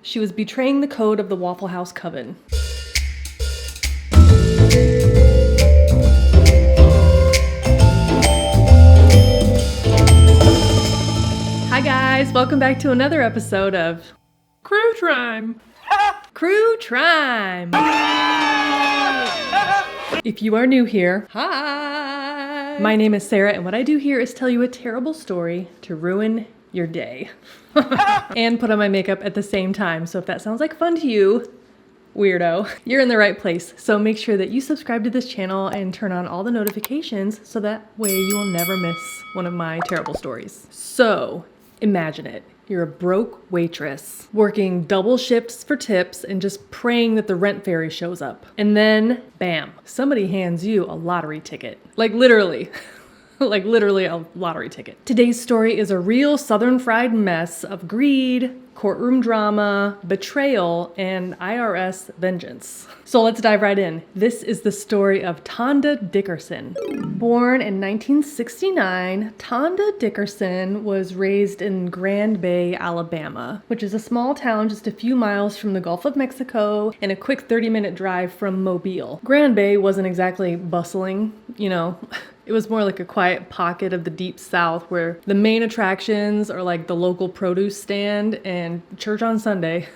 She was betraying the code of the Waffle House coven. Hi guys, welcome back to another episode of Crue Trime. Crue Trime. If you are new here, hi. My name is Sarah, and what I do here is tell you a terrible story to ruin your day. And put on my makeup at the same time. So if that sounds like fun to you, weirdo, you're in the right place. So make sure that you subscribe to this channel and turn on all the notifications so that way you will never miss one of my terrible stories. So imagine it. You're a broke waitress, working double shifts for tips and just praying that the rent fairy shows up. And then, bam, somebody hands you a lottery ticket. Like literally. Like literally a lottery ticket. Today's story is a real Southern fried mess of greed, courtroom drama, betrayal, and IRS vengeance. So let's dive right in. This is the story of Tonda Dickerson. Born in 1969, Tonda Dickerson was raised in Grand Bay, Alabama, which is a small town just a few miles from the Gulf of Mexico and a quick 30-minute drive from Mobile. Grand Bay wasn't exactly bustling, you know. It was more like a quiet pocket of the deep south where the main attractions are like the local produce stand and church on Sunday.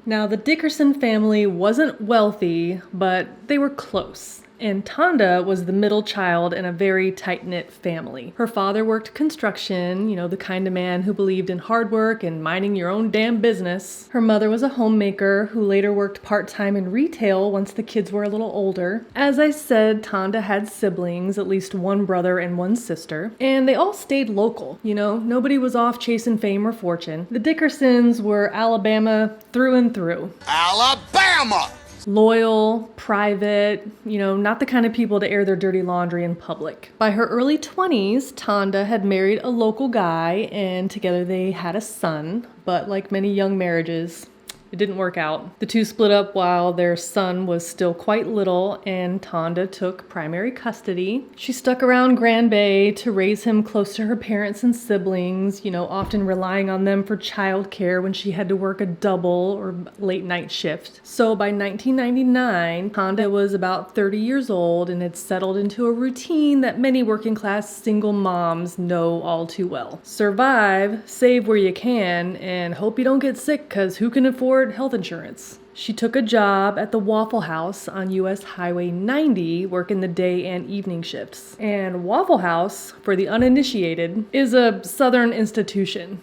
Now, the Dickerson family wasn't wealthy, but they were close. And Tonda was the middle child in a very tight-knit family. Her father worked construction, you know, the kind of man who believed in hard work and minding your own damn business. Her mother was a homemaker who later worked part-time in retail once the kids were a little older. As I said, Tonda had siblings, at least one brother and one sister, and they all stayed local. You know, nobody was off chasing fame or fortune. The Dickersons were Alabama through and through. Alabama! Loyal, private, you know, not the kind of people to air their dirty laundry in public. By her early 20s, Tonda had married a local guy, and together they had a son, but like many young marriages, it didn't work out. The two split up while their son was still quite little, and Tonda took primary custody. She stuck around Grand Bay to raise him close to her parents and siblings, you know, often relying on them for childcare when she had to work a double or late night shift. So by 1999, Tonda was about 30 years old and had settled into a routine that many working class single moms know all too well. Survive, save where you can, and hope you don't get sick, because who can afford health insurance? She took a job at the Waffle House on US Highway 90, working the day and evening shifts. And Waffle House, for the uninitiated, is a Southern institution.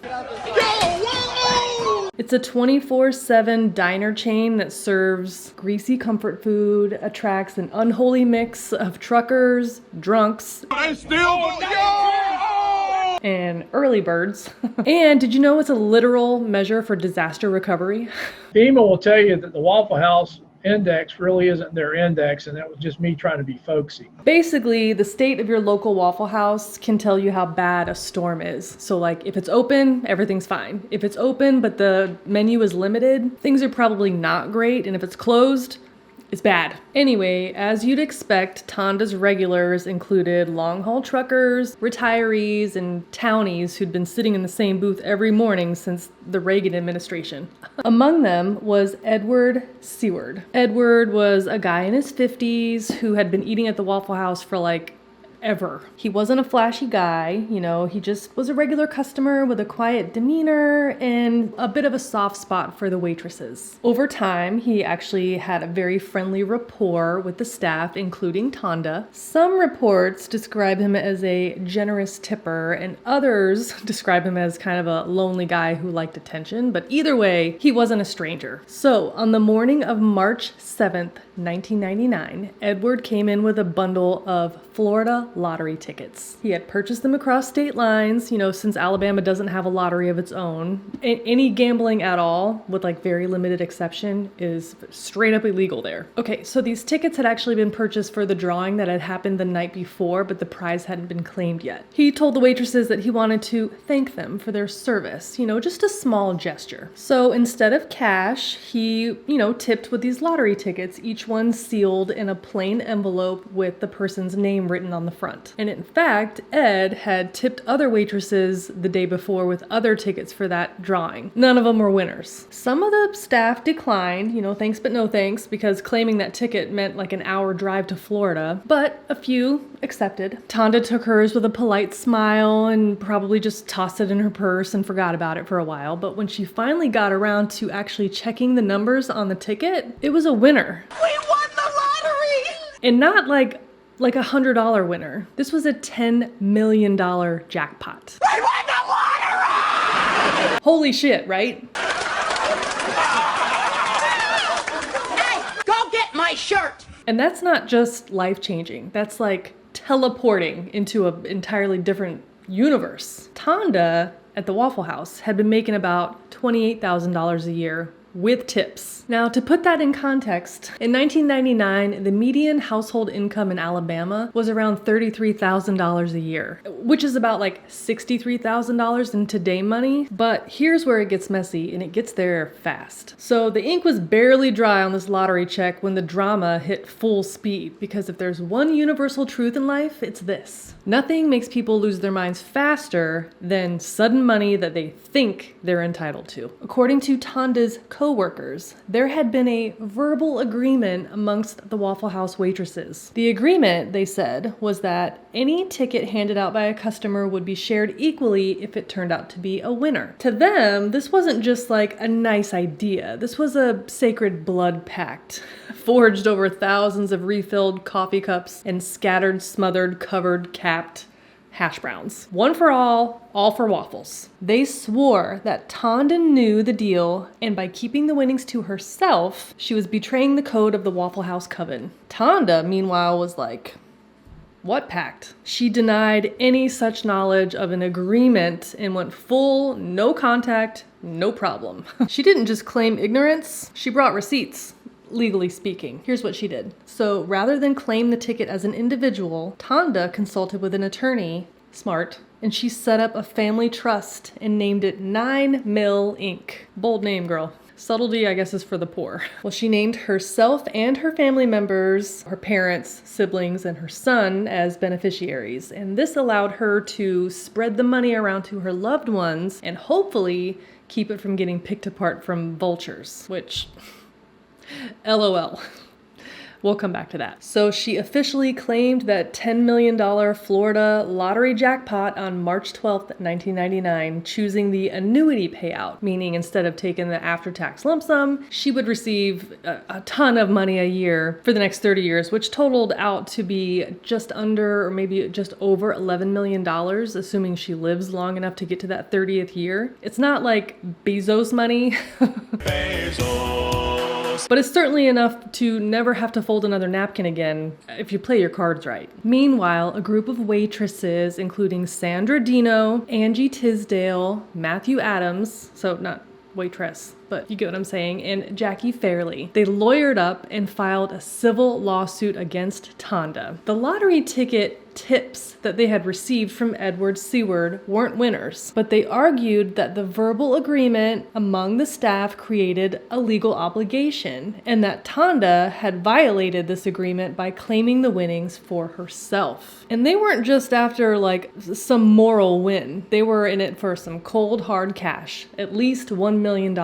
It's a 24/7 diner chain that serves greasy comfort food, attracts an unholy mix of truckers, drunks, and early birds. And did you know it's a literal measure for disaster recovery? FEMA will tell you that the Waffle House index really isn't their index, and that was just me trying to be folksy. Basically, the state of your local Waffle House can tell you how bad a storm is. So like, if it's open, everything's fine. If it's open but the menu is limited, things are probably not great. And if it's closed, it's bad. Anyway, as you'd expect, Tonda's regulars included long-haul truckers, retirees, and townies who'd been sitting in the same booth every morning since the Reagan administration. Among them was Edward Seward. Edward was a guy in his 50s who had been eating at the Waffle House for like ever. He wasn't a flashy guy, you know, he just was a regular customer with a quiet demeanor and a bit of a soft spot for the waitresses. Over time, he actually had a very friendly rapport with the staff, including Tonda. Some reports describe him as a generous tipper, and others describe him as kind of a lonely guy who liked attention, but either way, he wasn't a stranger. So, on the morning of March 7th, 1999, Edward came in with a bundle of Florida lottery tickets. He had purchased them across state lines, you know, since Alabama doesn't have a lottery of its own. Any gambling at all, with like very limited exception, is straight up illegal there. Okay, so these tickets had actually been purchased for the drawing that had happened the night before, but the prize hadn't been claimed yet. He told the waitresses that he wanted to thank them for their service, you know, just a small gesture. So instead of cash, he, you know, tipped with these lottery tickets, each one sealed in a plain envelope with the person's name written on the front. And in fact, Ed had tipped other waitresses the day before with other tickets for that drawing. None of them were winners. Some of the staff declined, thanks but no thanks, because claiming that ticket meant like an hour drive to Florida, but a few accepted. Tonda took hers with a polite smile and probably just tossed it in her purse and forgot about it for a while. But when she finally got around to actually checking the numbers on the ticket, it was a winner. We won the lottery! And not like $100 winner. This was a $10 million jackpot. We won the lottery! Holy shit, right? Hey, go get my shirt! And that's not just life-changing. That's like teleporting into an entirely different universe. Tonda at the Waffle House had been making about $28,000 a year with tips. Now, to put that in context, in 1999, the median household income in Alabama was around $33,000 a year, which is about like $63,000 in today money. But here's where it gets messy, and it gets there fast. So the ink was barely dry on this lottery check when the drama hit full speed, because if there's one universal truth in life, it's this. Nothing makes people lose their minds faster than sudden money that they think they're entitled to. According to Tonda's coworkers, there had been a verbal agreement amongst the Waffle House waitresses. The agreement, they said, was that any ticket handed out by a customer would be shared equally if it turned out to be a winner. To them, this wasn't just like a nice idea. This was a sacred blood pact, forged over thousands of refilled coffee cups and scattered, smothered, covered, capped hash browns. One for all for waffles. They swore that Tonda knew the deal, and by keeping the winnings to herself, she was betraying the code of the Waffle House coven. Tonda, meanwhile, was like, what pact? She denied any such knowledge of an agreement and went full no contact, no problem. She didn't just claim ignorance, she brought receipts. Legally speaking. Here's what she did. So rather than claim the ticket as an individual, Tonda consulted with an attorney, smart, and she set up a family trust and named it 9 Mill Inc. Bold name, girl. Subtlety, I guess, is for the poor. Well, she named herself and her family members, her parents, siblings, and her son as beneficiaries. And this allowed her to spread the money around to her loved ones and hopefully keep it from getting picked apart from vultures, which... LOL. We'll come back to that. So she officially claimed that $10 million Florida lottery jackpot on March 12th, 1999, choosing the annuity payout, meaning instead of taking the after-tax lump sum, she would receive a ton of money a year for the next 30 years, which totaled out to be just under or maybe just over $11 million, assuming she lives long enough to get to that 30th year. It's not like Bezos money. But it's certainly enough to never have to fold another napkin again if you play your cards right. Meanwhile, a group of waitresses, including Sandra Dino, Angie Tisdale, Matthew Adams, so not waitress, but you get what I'm saying, and Jackie Fairley. They lawyered up and filed a civil lawsuit against Tonda. The lottery ticket tips that they had received from Edward Seward weren't winners, but they argued that the verbal agreement among the staff created a legal obligation, and that Tonda had violated this agreement by claiming the winnings for herself. And they weren't just after like some moral win. They were in it for some cold hard cash, at least $1 million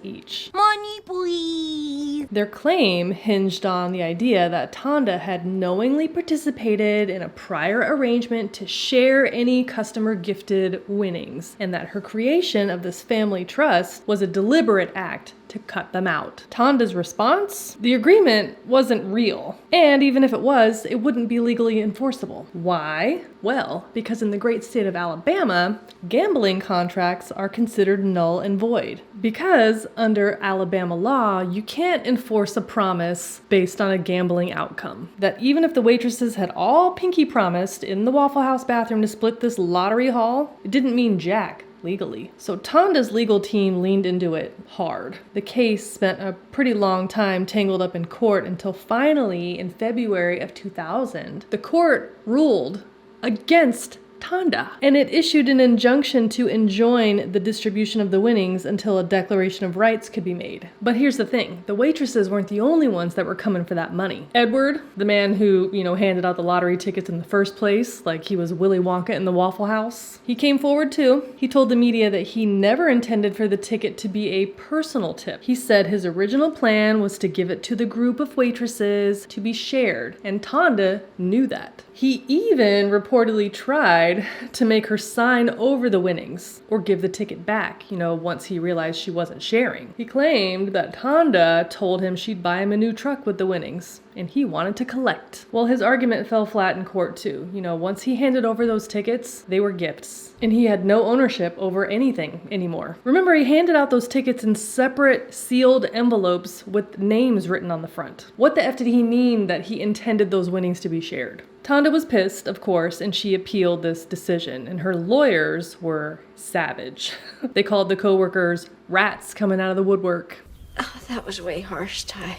each. Money, please. Their claim hinged on the idea that Tonda had knowingly participated in a prior arrangement to share any customer gifted winnings, and that her creation of this family trust was a deliberate act to cut them out. Tonda's response? The agreement wasn't real. And even if it was, it wouldn't be legally enforceable. Why? Well, because in the great state of Alabama, gambling contracts are considered null and void. Because under Alabama law, you can't enforce a promise based on a gambling outcome. That even if the waitresses had all pinky promised in the Waffle House bathroom to split this lottery haul, it didn't mean jack. Legally. So Tonda's legal team leaned into it hard. The case spent a pretty long time tangled up in court until finally in February of 2000, the court ruled against Tonda, and it issued an injunction to enjoin the distribution of the winnings until a declaration of rights could be made. But here's the thing, the waitresses weren't the only ones that were coming for that money. Edward, the man who, handed out the lottery tickets in the first place, like he was Willy Wonka in the Waffle House, he came forward too. He told the media that he never intended for the ticket to be a personal tip. He said his original plan was to give it to the group of waitresses to be shared, and Tonda knew that. He even reportedly tried to make her sign over the winnings or give the ticket back, once he realized she wasn't sharing. He claimed that Tonda told him she'd buy him a new truck with the winnings, and he wanted to collect. Well, his argument fell flat in court too. Once he handed over those tickets, they were gifts, and he had no ownership over anything anymore. Remember, he handed out those tickets in separate sealed envelopes with names written on the front. What the F did he mean that he intended those winnings to be shared? Tonda was pissed, of course, and she appealed this decision, and her lawyers were savage. They called the coworkers rats coming out of the woodwork. Oh, that was way harsh, Ty.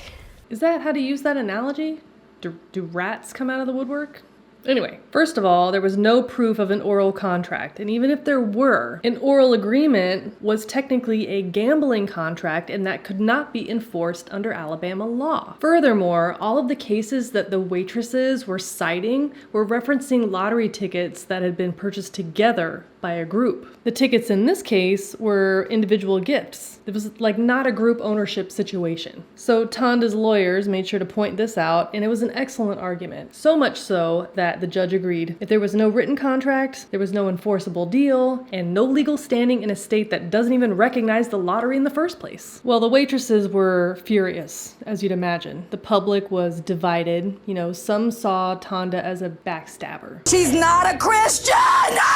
Is that how to use that analogy? Do rats come out of the woodwork? Anyway, first of all, there was no proof of an oral contract, and even if there were, an oral agreement was technically a gambling contract, and that could not be enforced under Alabama law. Furthermore, all of the cases that the waitresses were citing were referencing lottery tickets that had been purchased together by a group. The tickets in this case were individual gifts. It was not a group ownership situation. So Tonda's lawyers made sure to point this out, and it was an excellent argument. So much so that the judge agreed. If there was no written contract, there was no enforceable deal, and no legal standing in a state that doesn't even recognize the lottery in the first place. Well, the waitresses were furious, as you'd imagine. The public was divided. Some saw Tonda as a backstabber. She's not a Christian!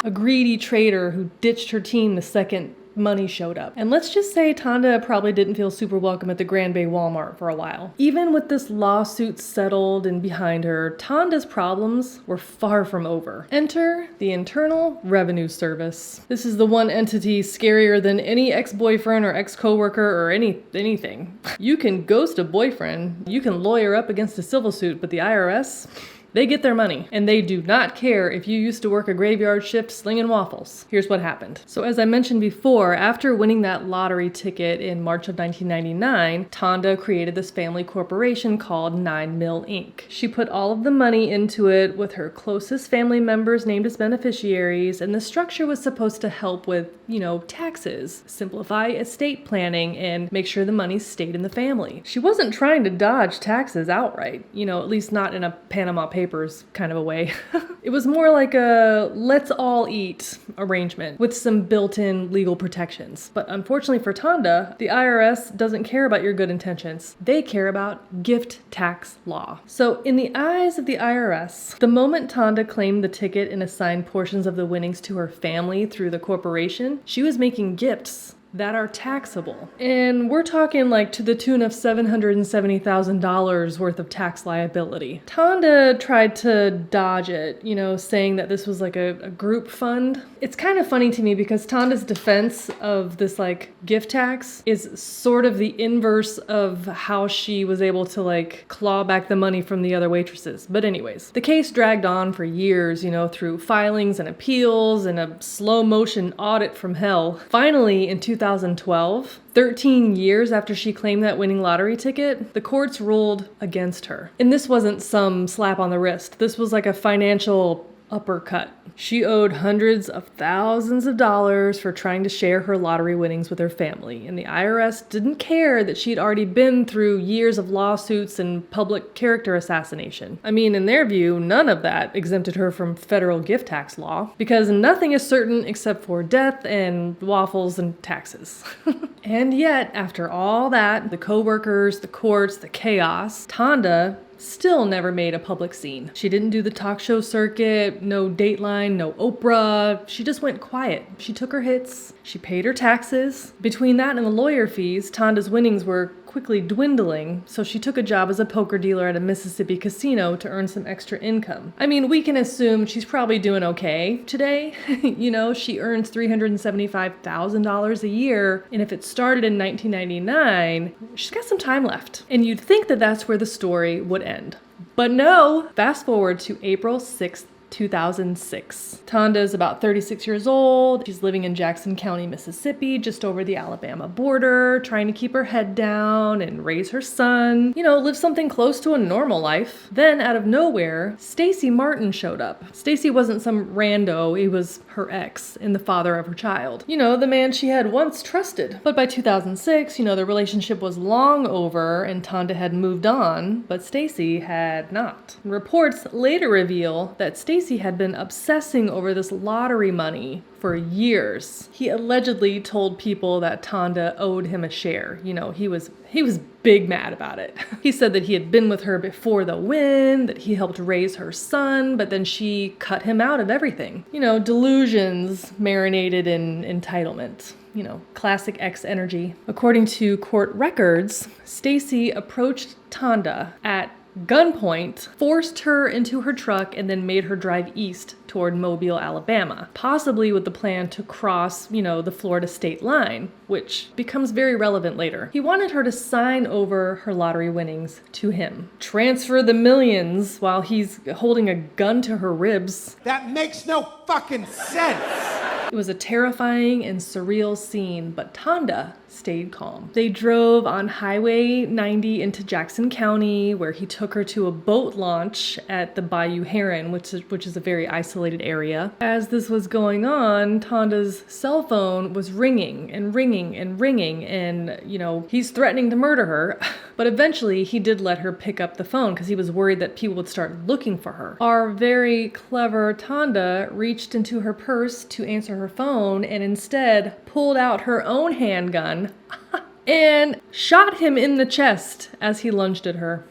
A greedy traitor who ditched her team the second money showed up. And let's just say Tonda probably didn't feel super welcome at the Grand Bay Walmart for a while. Even with this lawsuit settled and behind her, Tonda's problems were far from over. Enter the Internal Revenue Service. This is the one entity scarier than any ex-boyfriend or ex-coworker or anything. You can ghost a boyfriend, you can lawyer up against a civil suit, but the IRS, they get their money, and they do not care if you used to work a graveyard shift slinging waffles. Here's what happened. So as I mentioned before, after winning that lottery ticket in March of 1999, Tonda created this family corporation called 9 Mill Inc. She put all of the money into it with her closest family members named as beneficiaries, and the structure was supposed to help with, taxes, simplify estate planning, and make sure the money stayed in the family. She wasn't trying to dodge taxes outright, at least not in a Panama Papers kind of a way. It was more like a let's all eat arrangement with some built-in legal protections. But unfortunately for Tonda, the IRS doesn't care about your good intentions. They care about gift tax law. So in the eyes of the IRS, the moment Tonda claimed the ticket and assigned portions of the winnings to her family through the corporation, she was making gifts that are taxable. And we're talking to the tune of $770,000 worth of tax liability. Tonda tried to dodge it, saying that this was a group fund. It's kind of funny to me because Tonda's defense of this gift tax is sort of the inverse of how she was able to claw back the money from the other waitresses. But anyways, the case dragged on for years, through filings and appeals and a slow motion audit from hell. Finally, in 2012, 13 years after she claimed that winning lottery ticket, the courts ruled against her. And this wasn't some slap on the wrist. This was a financial uppercut. She owed hundreds of thousands of dollars for trying to share her lottery winnings with her family, and the IRS didn't care that she'd already been through years of lawsuits and public character assassination. I mean, in their view, none of that exempted her from federal gift tax law, because nothing is certain except for death and waffles and taxes. And yet, after all that, the coworkers, the courts, the chaos, Tonda still never made a public scene. She didn't do the talk show circuit, no Dateline, no Oprah. She just went quiet. She took her hits. She paid her taxes. Between that and the lawyer fees, Tonda's winnings were quickly dwindling, so she took a job as a poker dealer at a Mississippi casino to earn some extra income. I mean, we can assume she's probably doing okay today. She earns $375,000 a year, and if it started in 1999, she's got some time left. And you'd think that that's where the story would end. But no! Fast forward to April 6th, 2006. Tonda is about 36 years old. She's living in Jackson County, Mississippi, just over the Alabama border, trying to keep her head down and raise her son, live something close to a normal life. Then, out of nowhere, Stacy Martin showed up. Stacy wasn't some rando, he was her ex and the father of her child. The man she had once trusted. But by 2006, the relationship was long over and Tonda had moved on, but Stacy had not. Reports later reveal that Stacy had been obsessing over this lottery money for years. He allegedly told people that Tonda owed him a share. He was big mad about it. He said that he had been with her before the win, that he helped raise her son, but then she cut him out of everything. Delusions marinated in entitlement. Classic ex energy. According to court records, Stacy approached Tonda at gunpoint, forced her into her truck, and then made her drive east toward Mobile, Alabama, possibly with the plan to cross, the Florida state line, which becomes very relevant later. He wanted her to sign over her lottery winnings to him, transfer the millions while he's holding a gun to her ribs. That makes no fucking sense! It was a terrifying and surreal scene, but Tonda stayed calm. They drove on Highway 90 into Jackson County, where he took her to a boat launch at the Bayou Heron, which is a very isolated area. As this was going on, Tonda's cell phone was ringing and ringing and ringing, and, he's threatening to murder her. But eventually, he did let her pick up the phone because he was worried that people would start looking for her. Our very clever Tonda reached into her purse to answer her phone and instead pulled out her own handgun and shot him in the chest as he lunged at her.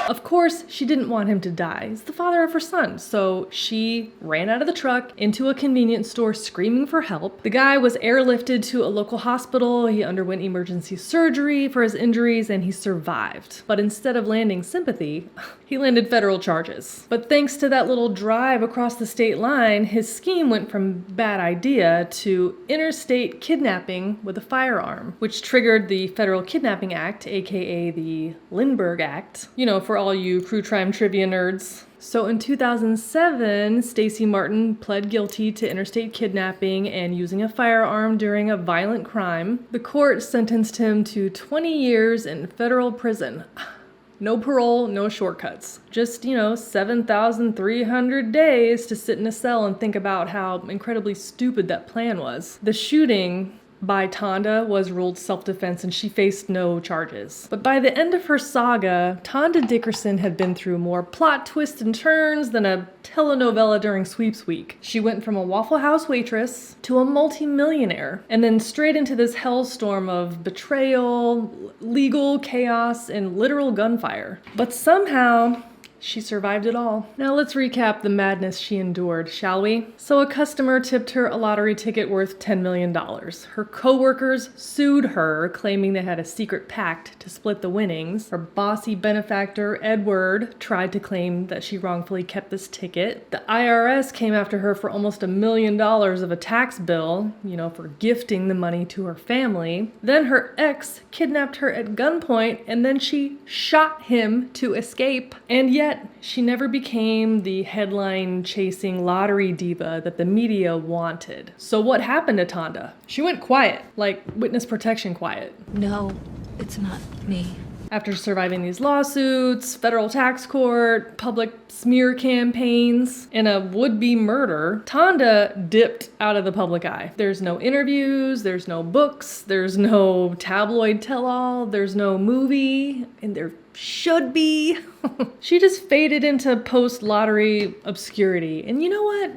Of course, she didn't want him to die. He's the father of her son. So she ran out of the truck into a convenience store screaming for help. The guy was airlifted to a local hospital. He underwent emergency surgery for his injuries and he survived. But instead of landing sympathy, he landed federal charges. But thanks to that little drive across the state line, his scheme went from bad idea to interstate kidnapping with a firearm, which triggered the Federal Kidnapping Act, aka the Lindbergh Act, for all you Crue Trime trivia nerds. So in 2007, Stacy Martin pled guilty to interstate kidnapping and using a firearm during a violent crime. The court sentenced him to 20 years in federal prison. No parole, no shortcuts. Just, 7,300 days to sit in a cell and think about how incredibly stupid that plan was. The shooting by Tonda was ruled self-defense and she faced no charges. But by the end of her saga, Tonda Dickerson had been through more plot twists and turns than a telenovela during sweeps week. She went from a Waffle House waitress to a multi-millionaire, and then straight into this hellstorm of betrayal, legal chaos, and literal gunfire. But somehow, she survived it all. Now let's recap the madness she endured, shall we? So a customer tipped her a lottery ticket worth $10 million. Her coworkers sued her, claiming they had a secret pact to split the winnings. Her bossy benefactor, Edward, tried to claim that she wrongfully kept this ticket. The IRS came after her for almost $1 million of a tax bill, for gifting the money to her family. Then her ex kidnapped her at gunpoint, and then she shot him to escape. And yet, she never became the headline-chasing lottery diva that the media wanted. So what happened to Tonda? She went quiet, like witness protection quiet. No, it's not me. After surviving these lawsuits, federal tax court, public smear campaigns, and a would-be murder, Tonda dipped out of the public eye. There's no interviews, there's no books, there's no tabloid tell-all, there's no movie, and there should be. She just faded into post-lottery obscurity. And you know what?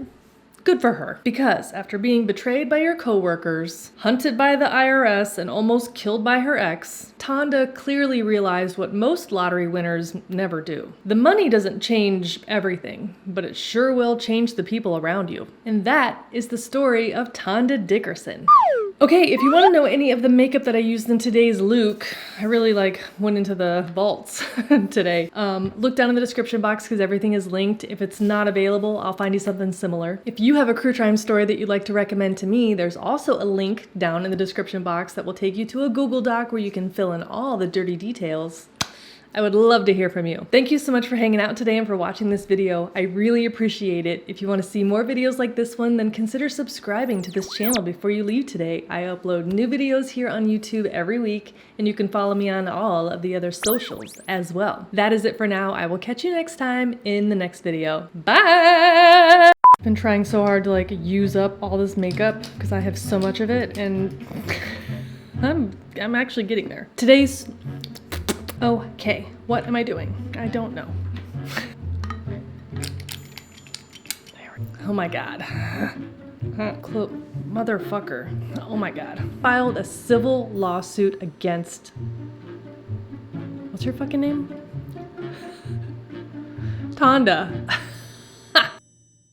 Good for her. Because after being betrayed by her coworkers, hunted by the IRS, and almost killed by her ex, Tonda clearly realized what most lottery winners never do. The money doesn't change everything, but it sure will change the people around you. And that is the story of Tonda Dickerson. Okay, if you want to know any of the makeup that I used in today's Luke, I really went into the vaults today. Look down in the description box because everything is linked. If it's not available, I'll find you something similar. If you have a Crue Trime story that you'd like to recommend to me, there's also a link down in the description box that will take you to a Google Doc where you can fill in all the dirty details. I would love to hear from you. Thank you so much for hanging out today and for watching this video. I really appreciate it. If you want to see more videos like this one, then consider subscribing to this channel before you leave today. I upload new videos here on YouTube every week, and you can follow me on all of the other socials as well. That is it for now. I will catch you next time in the next video. Bye! I've been trying so hard to like use up all this makeup because I have so much of it, and I'm actually getting there. Today's okay. What am I doing? I don't know. Oh my god. Motherfucker. Oh my god. Filed a civil lawsuit against... What's her fucking name? Tonda.